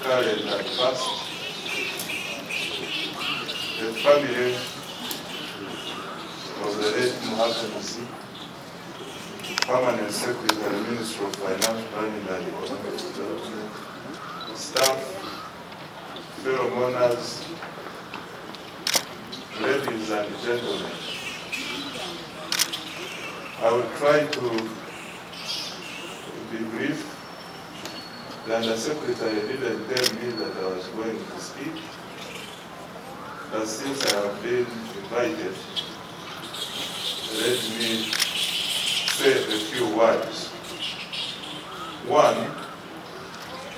current and past, the family of the late Muhakanizi, Permanent Secretary, Ministry of Finance, Planning and Economic Development, staff, fellow mourners, ladies and gentlemen. I will try to be brief. The Undersecretary didn't tell me that I was going to speak, but since I have been invited, let me say a few words. One,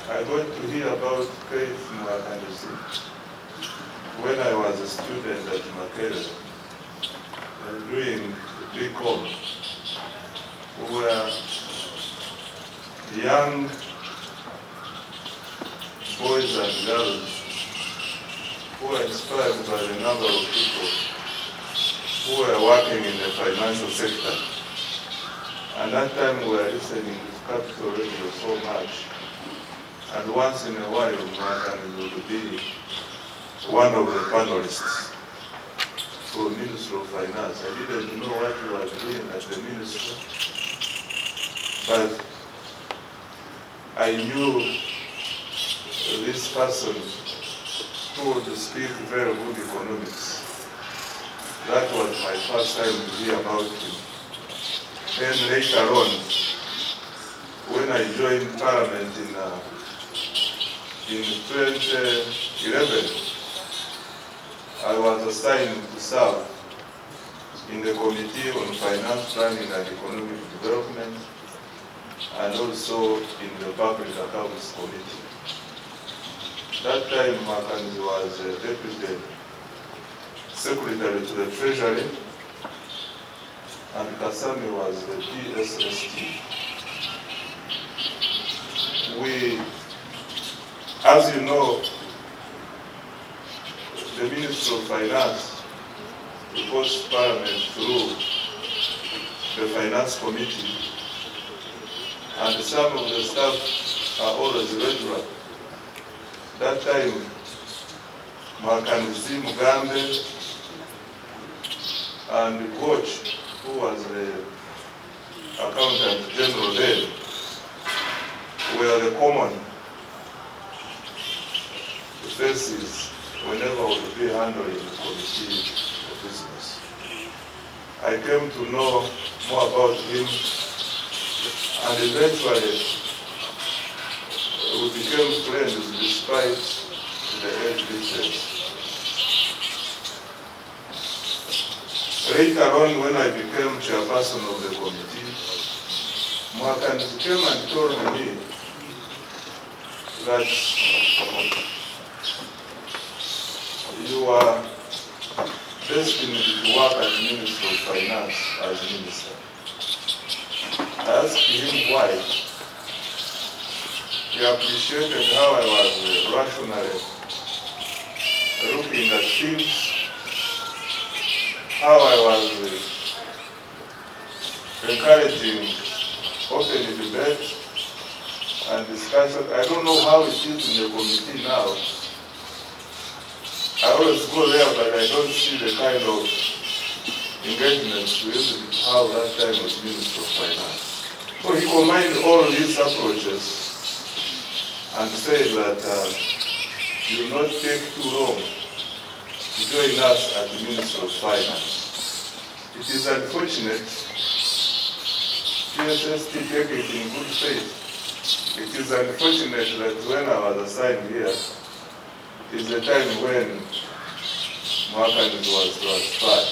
I'm going to hear about Faith Muhakanizi when I was a student at Makerere doing BCom, where young boys and girls who were inspired by the number of people who were working in the financial sector. And that time we were listening to Capital Radio so much. And once in a while, Muhakanizi would be one of the panelists for Ministry of Finance. I didn't know what he was doing at the ministry, but I knew this person who would speak very good economics. That was my first time to hear about him. Then later on, when I joined Parliament in 2011, I was assigned to serve in the Committee on Finance, Planning and Economic Development, and also in the Public Accounts Committee. That time, Muhakanizi was Deputy Secretary to the Treasury, and Kasami was the PSST. As you know, the Ministry of Finance reports to Parliament through the Finance Committee, and some of the staff are always regular. That time, Muhakanizi, Mugambe, and the coach, who was the Accountant General then, were the common faces whenever we would be handling the Committee of Business. I came to know more about him, and eventually we became friends despite the age difference. Later on, when I became chairperson of the committee, Muhakanizi came and told me that you are destined to work at the Ministry of Finance as minister. I asked him why. He appreciated how I was rationally looking at things, how I was encouraging open debate and discussion. I don't know how it is in the committee now. I always go there, but I don't see the kind of engagement with how that time was Minister of Finance. So he combined all these approaches and said that you will not take too long to join us at the Ministry of Finance. It is unfortunate, PSST take it in good faith. It is unfortunate that when I was assigned here, is the time when Muhakanizi was transferred.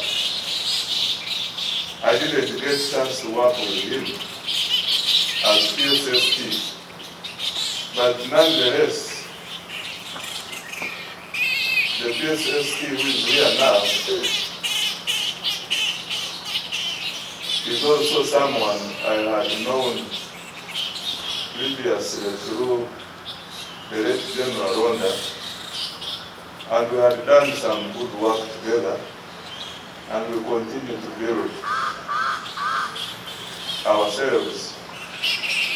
I didn't get a chance to work with him as PSST, but nonetheless, the PSST who is here now is also someone I had known previously through the late General Ronda, and we had done some good work together, and we continue to build ourselves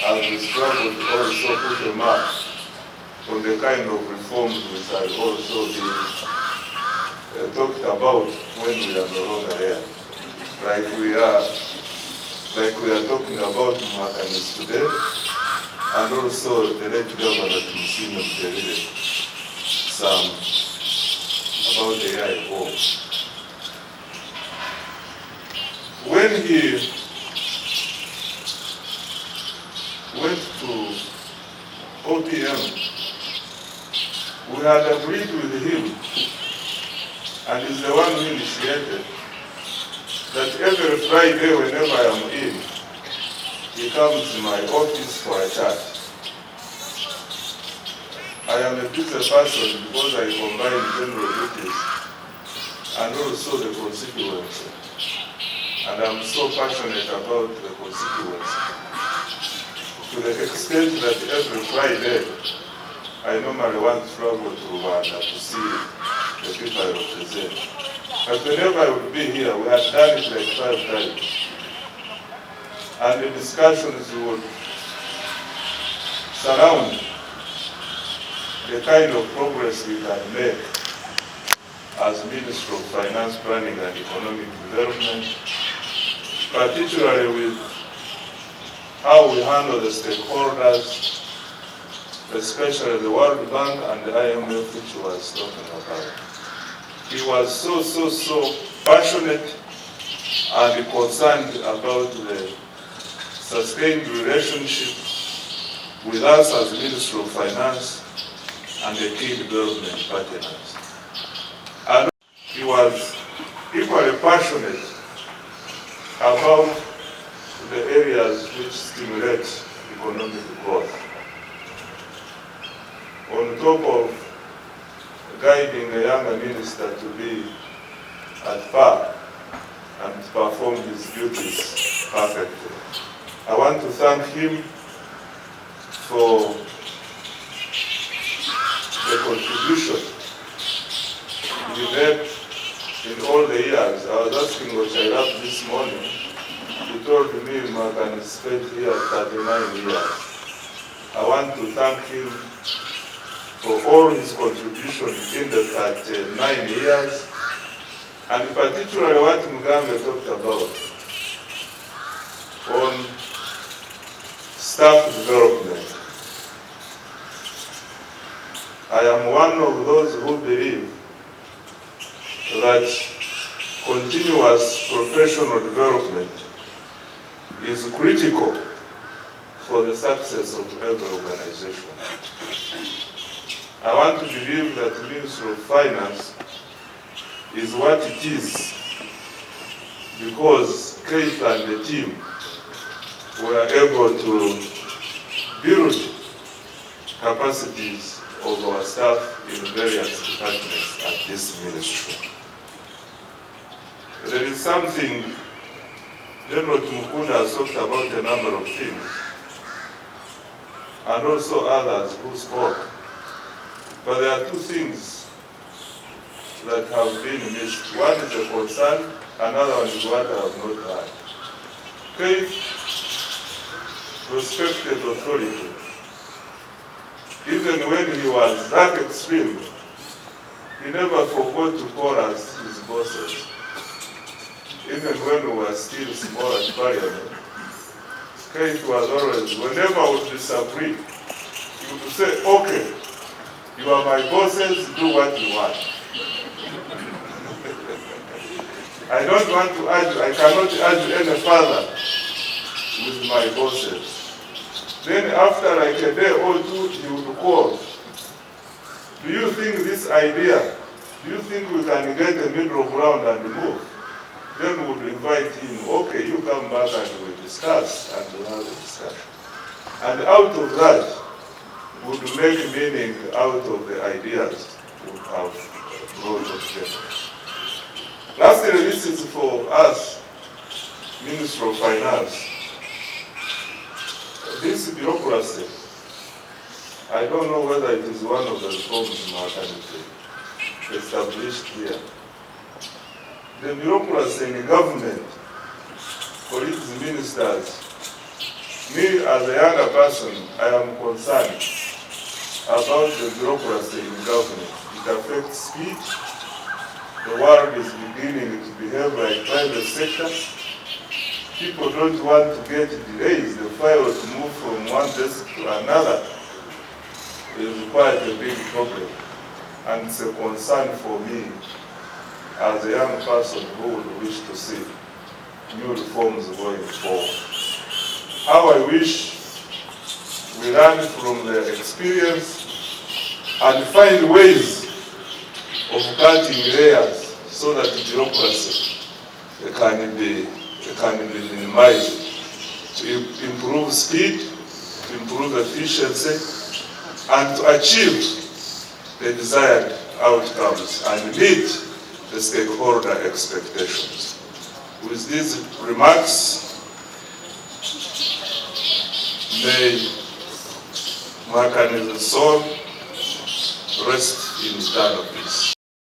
as we struggle to also put a mark on the kind of reforms which had also been talked about when we are no longer here. Like we are talking about Muhakanizi today, and also the late Governor Museveni some about the year ago. When he went to OPM, we had agreed with him, and he's the one who initiated, that every Friday whenever I am in, he comes to my office for a chat. I am a busy person because I combine general duties and also the constituency. And I'm so passionate about the constituency, to the extent that every Friday I normally want to travel to Rwanda to see the people I represent. But whenever I would be here, we had done it like 5 times. And the discussions would surround the kind of progress we can make as Minister of Finance, Planning and Economic Development, particularly with how we handle the stakeholders, especially the World Bank and the IMF, which he was talking about. He was so passionate and concerned about the sustained relationship with us as Minister of Finance and the key development partners. And he was equally passionate about the areas which stimulate economic growth. On top of guiding a younger minister to be at par and perform his duties perfectly, I want to thank him for the contribution he made in all the years. I was asking R.I.P this morning. He told me Muhakanizi spent here 39 years. I want to thank him for all his contribution in the 39 years, and particularly what Mugambe talked about on staff development. I am one of those who believe that continuous professional development is critical for the success of every organization. I want to believe that the Ministry of Finance is what it is because Keith and the team were able to build capacities of our staff in various departments at this ministry. There is something General Mukunda has talked about, a number of things, and also others who spoke. But there are 2 things that have been missed. One is a concern, another one is what I have not heard. Faith, respected authority. Even when he was that extreme, he never forgot to call us his bosses. Even when we were still small at Parliament, Keith was always, whenever I would disagree, he would say, okay, you are my bosses, do what you want. I don't want to argue, I cannot argue any further with my bosses. Then after like a day or 2, he would call. Do you think this idea, do you think we can get a middle ground and move? Then we would invite him, okay, you come back and we discuss, and we'll have a discussion. And out of that, would make meaning out of the ideas we have brought together. Lastly, this is for us, Minister of Finance. This bureaucracy, I don't know whether it is one of the reforms in Muhakanizi established here. The bureaucracy in the government, for its ministers, me as a younger person, I am concerned about the bureaucracy in government. It affects speed. The world is beginning to behave like private sector. People don't want to get delays. The file to move from one desk to another is quite a big problem. And it's a concern for me as a young person who would wish to see new reforms going forward. How I wish we learn from the experience and find ways of cutting layers so that bureaucracy can be minimized to improve speed, to improve efficiency, and to achieve the desired outcomes and meet the stakeholder expectations. With these remarks, may Muhakanizi's soul rest in eternal peace.